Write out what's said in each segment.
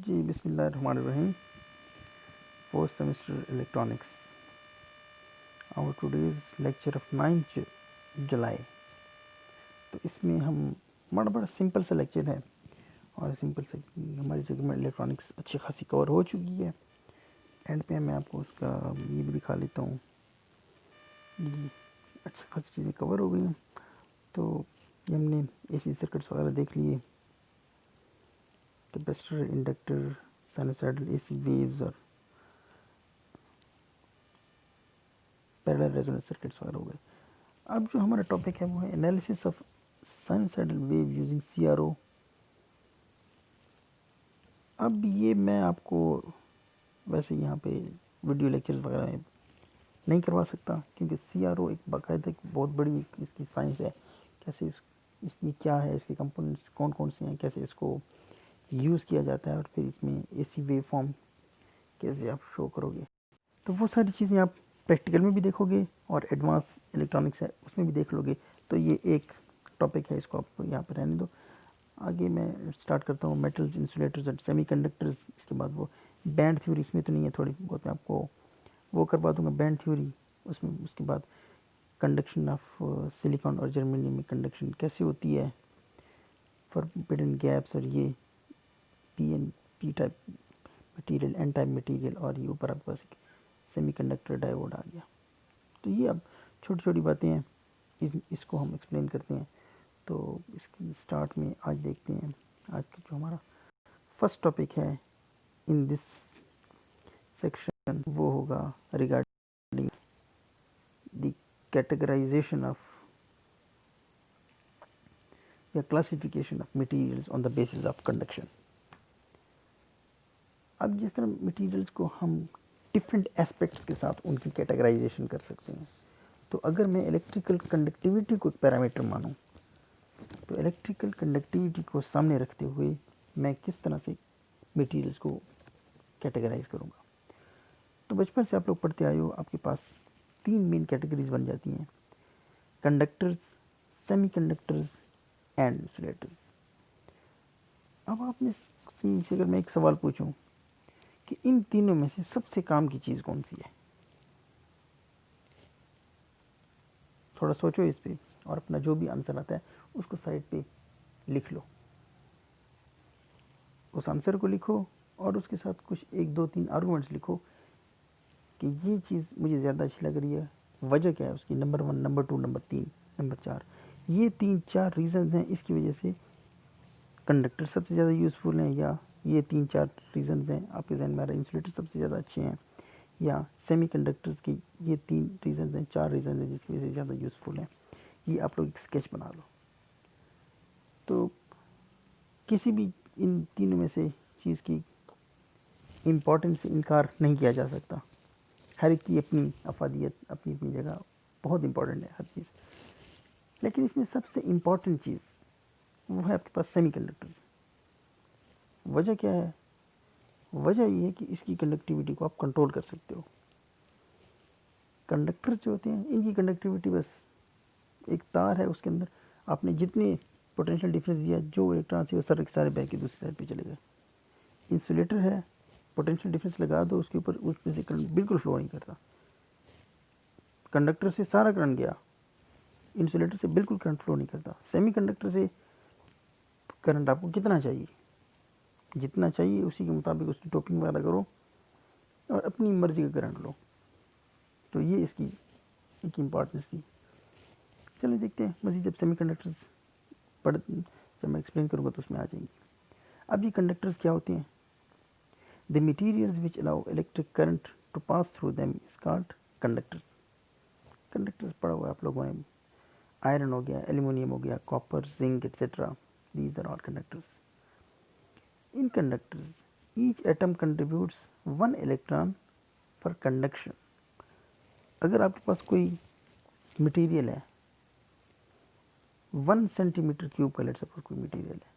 जी बिस्मिल्लाहिर्रहमानिर्रहीम। Fourth semester electronics. Our today's lecture of 9 July. तो इसमें हम बड़ा सिंपल सा लेक्चर है और सिंपल से हमारी जगह में इलेक्ट्रॉनिक्स अच्छी खासी कवर हो चुकी है। एंड पे मैं आपको उसका ये भी दिखा लेता हूँ। ये अच्छी खासी चीज़ें कवर हो गई हैं। तो हमने एसी सर्किट्स वगैरह देख लिए, capacitor, inductor, sinusoidal AC waves और पैरेलल रेजोनेंस सर्किट्स वगैरह हो गए। अब जो हमारा टॉपिक है वो है analysis of sinusoidal wave using CRO. अब ये मैं आपको वैसे यहाँ पे वीडियो लेक्चर्स वगैरह नहीं करवा सकता, क्योंकि सीआरओ एक बाकायदा एक बहुत बड़ी इसकी साइंस है। कैसे इसकी क्या है, इसके कंपोनेंट्स कौन कौन से हैं, कैसे इसको यूज़ किया जाता है और फिर इसमें एसी वेव फॉर्म कैसे आप शो करोगे। तो वो सारी चीज़ें आप प्रैक्टिकल में भी देखोगे और एडवांस इलेक्ट्रॉनिक्स है उसमें भी देख लोगे। तो ये एक टॉपिक है, इसको आप यहाँ पर रहने दो। आगे मैं स्टार्ट करता हूँ मेटल्स, इंसुलेटर्स एंड सेमीकंडक्टर्स। इसके बाद वो बैंड थ्योरी, इसमें तो नहीं है, थोड़ी बहुत मैं आपको वो करवा दूंगा बैंड थ्योरी उसमें। उसके बाद कंडक्शन ऑफ सिलिकॉन और जर्मेनियम में कंडक्शन कैसे होती है, फॉरबिडन गैप्स और ये P type material, N type material, और ये ऊपर आपके पास एक सेमीकंडक्टर डायोड आ गया। तो ये अब छोटी छोटी बातें हैं, इसको हम एक्सप्लेन करते हैं। तो इसकी स्टार्ट में आज देखते हैं। आज का जो हमारा फर्स्ट टॉपिक है इन दिस सेक्शन वो होगा रिगार्डिंग द कैटेगराइजेशन ऑफ या classification of materials on the basis of conduction. अब जिस तरह मटेरियल्स को हम डिफरेंट एस्पेक्ट्स के साथ उनकी कैटेगराइजेशन कर सकते हैं, तो अगर मैं इलेक्ट्रिकल कंडक्टिविटी को एक पैरामीटर मानूं, तो इलेक्ट्रिकल कंडक्टिविटी को सामने रखते हुए मैं किस तरह से मटेरियल्स को कैटेगराइज करूंगा। तो बचपन से आप लोग पढ़ते आए हो, आपके पास 3 मेन कैटेगरीज बन जाती हैं: कंडक्टर्स, सेमीकंडक्टर्स एंड इंसुलेटर्स। अब आप में से अगर मैं एक सवाल पूछूं कि इन तीनों में से सबसे काम की चीज़ कौन सी है, थोड़ा सोचो इस पे और अपना जो भी आंसर आता है उसको साइड पे लिख लो। उस आंसर को लिखो और उसके साथ कुछ 1 2 3 आर्गूमेंट्स लिखो कि ये चीज़ मुझे ज़्यादा अच्छी लग रही है, वजह क्या है उसकी, नंबर 1, नंबर 2, नंबर 3, नंबर 4। ये 3-4 रीज़न हैं, इसकी वजह से कंडक्टर सबसे ज़्यादा यूज़फुल हैं, या ये 3-4 रीज़न हैं आपके जहन में आ रहा है इंसुलेटर सबसे ज़्यादा अच्छे हैं, या सेमीकंडक्टर्स की ये 3 रीज़न हैं, 4 रीज़न हैं जिसकी वजह से ज़्यादा यूज़फुल हैं। ये आप लोग एक स्केच बना लो। तो किसी भी इन तीनों में से चीज़ की इम्पोर्टेंस से इनकार नहीं किया जा सकता। हर एक की अपनी अफादियत, अपनी अपनी जगह बहुत इम्पोर्टेंट है हर चीज़। लेकिन इसमें सबसे इम्पोर्टेंट चीज़ वो है आपके पास सेमीकंडक्टर्स। वजह क्या है? वजह ये है कि इसकी कंडक्टिविटी को आप कंट्रोल कर सकते हो। कंडक्टर्स जो होते हैं इनकी कंडक्टिविटी बस एक तार है, उसके अंदर आपने जितने पोटेंशियल डिफरेंस दिया, जो इलेक्ट्रॉन से वो सारे बह के दूसरी साइड पे चले गए। इंसुलेटर है, पोटेंशियल डिफरेंस लगा दो उसके ऊपर, उसमें से करंट बिल्कुल फ्लो नहीं करता। कंडक्टर से सारा करंट गया, इंसुलेटर से बिल्कुल करंट फ्लो नहीं करता। सेमीकंडक्टर से करंट आपको कितना चाहिए, जितना चाहिए उसी के मुताबिक उसकी टोपिंग वगैरह करो और अपनी मर्जी का करंट लो। तो ये इसकी एक इम्पॉर्टेंस थी। चलिए देखते हैं मज़ीद, जब सेमीकंडक्टर्स जब मैं एक्सप्लेन करूँगा तो उसमें आ जाएंगे। अब ये कंडक्टर्स क्या होते हैं? The materials which allow electric current to pass through them is called conductors. Conductors पढ़ा हुआ है आप लोगों ने, आयरन हो गया, एल्यूमिनियम हो गया, copper, zinc etcetera, these are all conductors. इन conductors each atom contributes 1 electron for conduction. अगर आपके पास कोई मटेरियल है 1 सेंटीमीटर क्यूब का, लेट्स सपोज कोई मटेरियल है,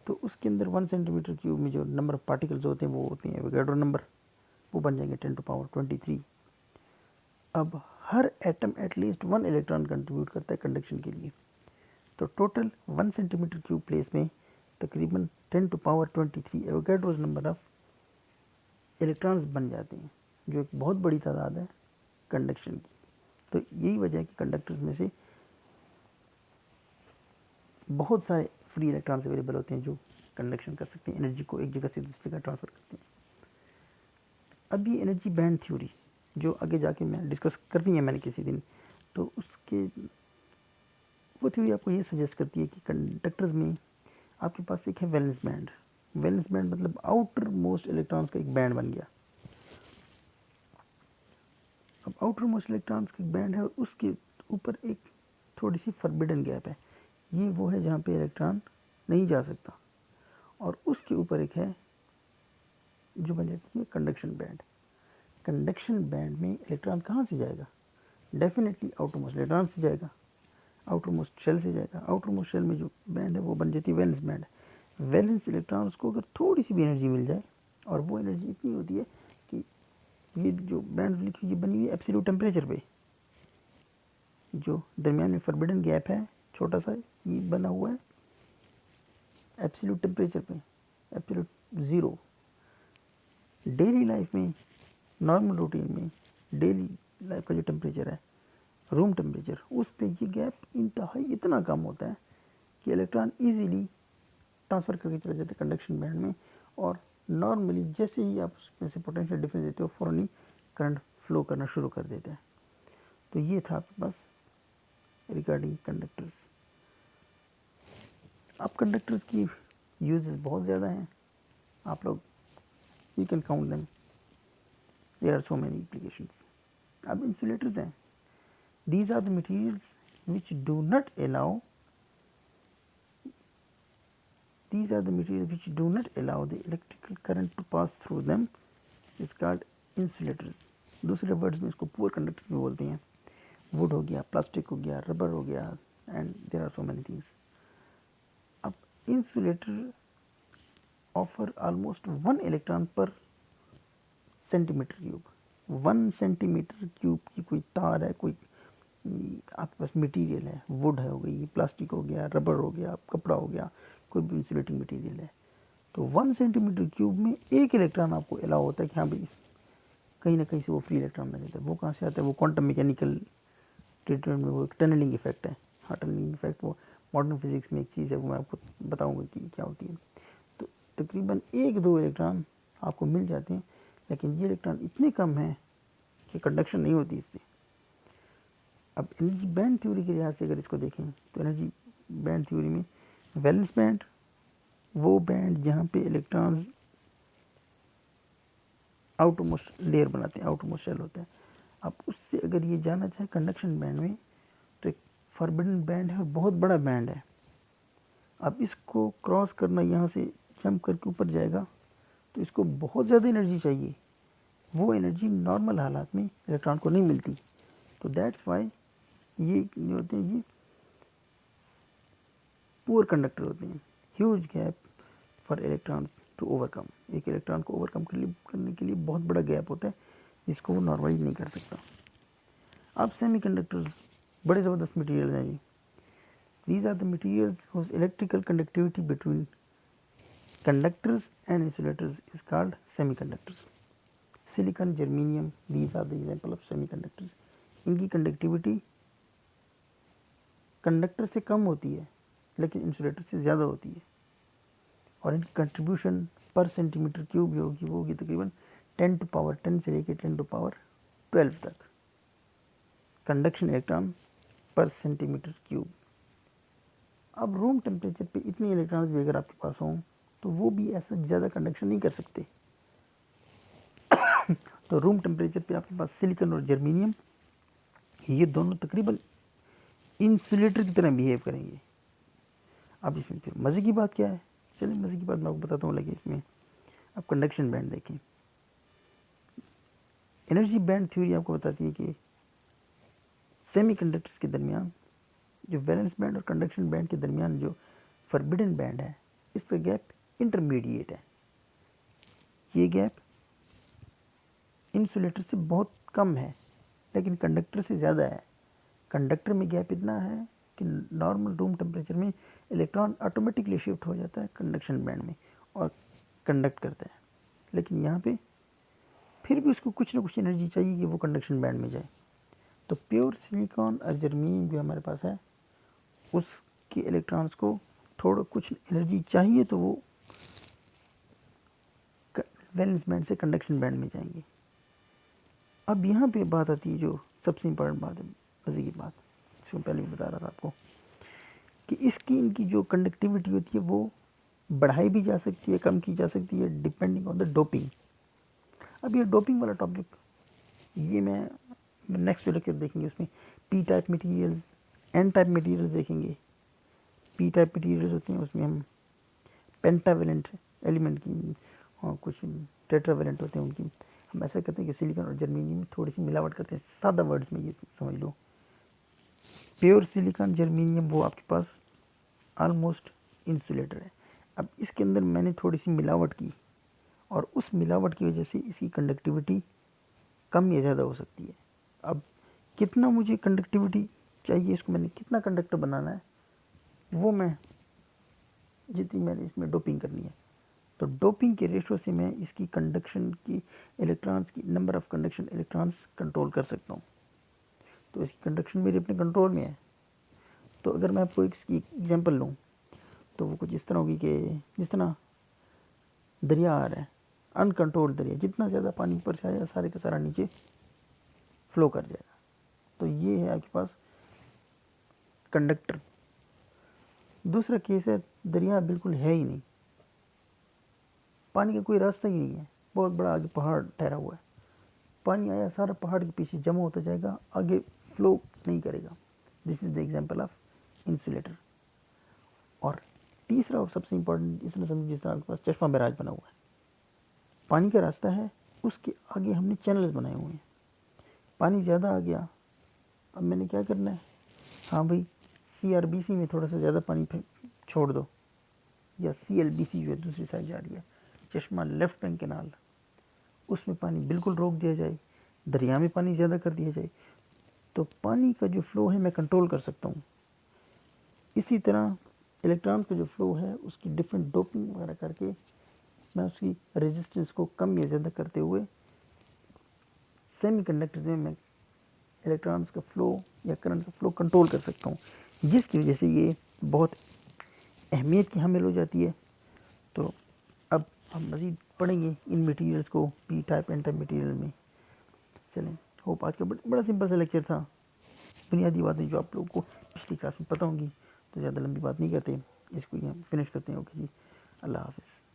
तो उसके अंदर 1 सेंटीमीटर क्यूब में जो नंबर ऑफ पार्टिकल्स होते हैं वो होते हैं एवोगाड्रो नंबर, वो बन जाएंगे 10⁻23। अब हर एटम एटलीस्ट 1 इलेक्ट्रॉन कंट्रीब्यूट करता है कंडक्शन के लिए। तो टोटल 1 सेंटीमीटर क्यूब प्लेस में तकरीबन 10⁻23 एवोगैड्रोस नंबर ऑफ इलेक्ट्रॉन्स बन जाते हैं, जो एक बहुत बड़ी तादाद है कंडक्शन की। तो यही वजह है कि कंडक्टर्स में से बहुत सारे फ्री इलेक्ट्रॉन्स अवेलेबल होते हैं जो कंडक्शन कर सकते हैं, एनर्जी को एक जगह से दूसरी जगह ट्रांसफ़र करते हैं। अब ये एनर्जी बैंड थ्योरी जो आगे जाके मैं डिस्कस करनी है मैंने किसी दिन, तो उसके वो थ्योरी आपको ये सजेस्ट करती है कि कंडक्टर्स में आपके पास एक है वैलेंस बैंड। वैलेंस बैंड मतलब आउटर मोस्ट इलेक्ट्रॉन्स का एक बैंड बन गया। अब आउटर मोस्ट इलेक्ट्रॉन्स का एक बैंड है और उसके ऊपर एक थोड़ी सी फॉरबिडन गैप है। ये वो है जहाँ पे इलेक्ट्रॉन नहीं जा सकता, और उसके ऊपर एक है जो बन जाती है कंडक्शन बैंड। कंडक्शन बैंड में इलेक्ट्रॉन कहाँ से जाएगा? डेफिनेटली आउटर मोस्ट इलेक्ट्रॉन से जाएगा, आउटर मोस्ट शेल से जाएगा। आउटर मोस्ट शेल में जो बैंड है वो बन जाती है वैलेंस बैंड। वैलेंस इलेक्ट्रॉन्स को अगर थोड़ी सी भी एनर्जी मिल जाए, और वो एनर्जी इतनी होती है कि ये जो बैंड लिखी हुई बनी हुई है एब्सोल्यूट टेम्परेचर पे, जो दरमियान में फॉरबिडन गैप है छोटा सा ये बना हुआ है एब्सोल्यूट टेम्परेचर पे, एब्सोल्यूट ज़ीरो। डेली लाइफ में, नॉर्मल रूटीन में, डेली लाइफ का जो टेम्परेचर है रूम टेम्परेचर, उस पे ये गैप इंतहाई इतना कम होता है कि इलेक्ट्रॉन इजीली ट्रांसफ़र करके चले जाते हैं कंडक्शन बैंड में, और नॉर्मली जैसे ही आप उसमें से पोटेंशियल डिफरेंस देते हो फ़ौरन ही करंट फ्लो करना शुरू कर देते हैं। तो ये था आपके पास रिगार्डिंग कंडक्टर्स। अब कंडक्टर्स की यूजेस बहुत ज़्यादा हैं, आप लोग you can count them, there are so many applications. अब इंसुलेटर्स हैं, these are the materials which do not allow the electrical current to pass through them is called insulators। दूसरे वर्ड्स में इसको पुअर कंडक्टर्स भी बोलते हैं। Would हो गया, प्लास्टिक हो गया, रबर हो गया, and there are so many things. अब insulator offer almost 1 electron per centimetre cube. 1 centimetre cube की कोई तार है, कोई आपके पास मटेरियल है, वुड है हो गई, प्लास्टिक हो गया, रबर हो गया, कपड़ा हो गया, कोई भी इंसुलेटिंग मटेरियल है, तो 1 सेंटीमीटर क्यूब में एक इलेक्ट्रॉन आपको अलाउ होता है कि हाँ भाई कहीं ना कहीं से वो फ्री इलेक्ट्रॉन मिल जाता है। वो कहाँ से आता है? वो क्वांटम मैकेनिकल ट्रीटमेंट में वो एक टनलिंग इफेक्ट है। हाँ, टनलिंग इफेक्ट वो मॉडर्न फिजिक्स में एक चीज़ है, वो मैं आपको बताऊँगा कि क्या होती है। तो तकरीबन 1-2 इलेक्ट्रॉन आपको मिल जाते हैं, लेकिन ये इलेक्ट्रॉन इतने कम हैं कि कंडक्शन नहीं होती इससे। अब एनर्जी बैंड थ्योरी के लिहाज से अगर इसको देखें तो एनर्जी बैंड थ्योरी में वैलेंस बैंड वो बैंड जहाँ पे इलेक्ट्रॉन्स आउटरमोस्ट लेयर बनाते हैं, आउटरमोस्ट शेल होता है। अब उससे अगर ये जाना चाहे कंडक्शन बैंड में, तो एक फॉरबिडन बैंड है और बहुत बड़ा बैंड है। अब इसको क्रॉस करना, यहाँ से जंप करके ऊपर जाएगा तो इसको बहुत ज़्यादा एनर्जी चाहिए। वो एनर्जी नॉर्मल हालात में इलेक्ट्रॉन को नहीं मिलती। तो दैट्स वाई ये जो होते हैं ये पुअर कंडक्टर होते हैं। Huge gap for electrons to overcome. एक इलेक्ट्रॉन को ओवरकम करने के लिए बहुत बड़ा गैप होता है जिसको वो नॉर्मली नहीं कर सकता। अब सेमीकंडक्टर्स बड़े ज़बरदस्त मटेरियल हैं ये। These are the materials whose electrical conductivity between conductors and insulators is called semiconductors. Silicon, germanium, these are the example of semiconductors. इनकी कंडक्टिविटी कंडक्टर से कम होती है लेकिन इंसुलेटर से ज़्यादा होती है, और इनकी कंट्रीब्यूशन पर सेंटीमीटर क्यूब भी होगी, वो होगी तकरीबन 10⁻10 से लेकर 10⁻12 तक conduction electron per centimetre cube. अब रूम टेम्परेचर पे इतने इलेक्ट्रॉन भी अगर आपके पास हों तो वो भी ऐसा ज़्यादा कंडक्शन नहीं कर सकते। तो रूम टेम्परेचर पे आपके पास सिलिकॉन और जर्मेनियम, ये दोनों तकरीबन इंसुलेटर की तरह बिहेव करेंगे। अब इसमें फिर मज़े की बात क्या है? चलिए मज़े की बात मैं आपको बताता हूँ। लगे इसमें अब कंडक्शन बैंड देखें। एनर्जी बैंड थ्योरी आपको बताती है कि सेमीकंडक्टर्स के दरमियान जो वैलेंस बैंड और कंडक्शन बैंड के दरमियान जो फॉरबिडन बैंड है, इसका गैप इंटरमीडिएट है। ये गैप इंसुलेटर से बहुत कम है लेकिन कंडक्टर से ज़्यादा है। कंडक्टर में गैप इतना है कि नॉर्मल रूम टेम्परेचर में इलेक्ट्रॉन ऑटोमेटिकली शिफ्ट हो जाता है कंडक्शन बैंड में और कंडक्ट करता है। लेकिन यहाँ पे फिर भी उसको कुछ ना कुछ एनर्जी चाहिए कि वो कंडक्शन बैंड में जाए। तो प्योर सिलिकॉन और जर्मेनियम जो हमारे पास है, उसके इलेक्ट्रॉन्स को थोड़ा कुछ एनर्जी चाहिए तो वो वैलेंस बैंड से कंडक्शन बैंड में जाएंगे। अब यहाँ पे बात आती है जो सबसे इम्पोर्टेंट बात है, मज़े की बात, इसको पहले भी बता रहा था आपको कि इसकी इनकी जो कंडक्टिविटी होती है वो बढ़ाई भी जा सकती है, कम की जा सकती है, डिपेंडिंग ऑन द डोपिंग। अब ये डोपिंग वाला टॉपिक ये मैं नेक्स्ट लेक्चर देखेंगे, उसमें P type materials, N type materials देखेंगे। पी टाइप मटेरियल्स होते हैं उसमें हम पेंटावेलेंट एलिमेंट की और कुछ टेट्रावेलेंट होते हैं उनकी हम ऐसा करते हैं कि सिलिकॉन और जर्मेनियम में थोड़ी सी मिलावट करते हैं। सादा वर्ड्स में ये समझ लो, प्योर सिलिकॉन जर्मेनियम वो आपके पास ऑलमोस्ट इंसुलेटर है। अब इसके अंदर मैंने थोड़ी सी मिलावट की और उस मिलावट की वजह से इसकी कंडक्टिविटी कम या ज़्यादा हो सकती है। अब कितना मुझे कंडक्टिविटी चाहिए, इसको मैंने कितना कंडक्टर बनाना है, वो मैं जितनी मैंने इसमें डोपिंग करनी है, तो डोपिंग के रेशो से मैं इसकी कंडक्शन की इलेक्ट्रॉन्स की number of conduction electrons control कर सकता हूँ। तो इसकी कंडक्शन मेरे अपने कंट्रोल में है। तो अगर मैं आपको इसकी एग्जांपल लूँ तो वो कुछ इस तरह होगी कि जिस तरह दरिया आ रहा है, अनकंट्रोल्ड दरिया, जितना ज़्यादा पानी ऊपर से आया सारे का सारा नीचे फ्लो कर जाएगा। तो ये है आपके पास कंडक्टर। दूसरा केस है दरिया बिल्कुल है ही नहीं, पानी का कोई रास्ता ही नहीं है, बहुत बड़ा आगे पहाड़ ठहरा हुआ है, पानी आया सारा पहाड़ के पीछे जमा होता जाएगा, आगे फ्लो नहीं करेगा। This is the example of insulator. और तीसरा और सबसे इंपॉर्टेंट इसमें समझो, जिस तरह आपके पास चश्मा बैराज बना हुआ है, पानी का रास्ता है, उसके आगे हमने चैनल्स बनाए हुए हैं। पानी ज़्यादा आ गया, अब मैंने क्या करना है, हाँ भाई CRBC में थोड़ा सा ज़्यादा पानी छोड़ दो, या CLBC जो है दूसरी साइड जा रही है, चश्मा लेफ्ट बैंक केनाल, उसमें पानी बिल्कुल रोक दिया जाए, दरिया में पानी ज़्यादा कर दिया जाए, तो पानी का जो फ्लो है मैं कंट्रोल कर सकता हूँ। इसी तरह इलेक्ट्रॉन का जो फ्लो है उसकी डिफरेंट डोपिंग वगैरह करके मैं उसकी रेजिस्टेंस को कम या ज़्यादा करते हुए सेमीकंडक्टर्स में मैं इलेक्ट्रॉन्स का फ्लो या करंट का फ्लो कंट्रोल कर सकता हूँ, जिसकी वजह से ये बहुत अहमियत की हामिल हो जाती है। तो अब हम मज़ीद पढ़ेंगे इन मटेरियल्स को, P type N type material में। चलें, होप आज का बड़ा सिंपल सा लेक्चर था, बुनियादी बातें जो आप लोगों को पिछली क्लास में पता होंगी, तो ज़्यादा लंबी बात नहीं करते, इसको यहाँ फिनिश करते हैं। ओके जी, अल्लाह हाफ़िज़।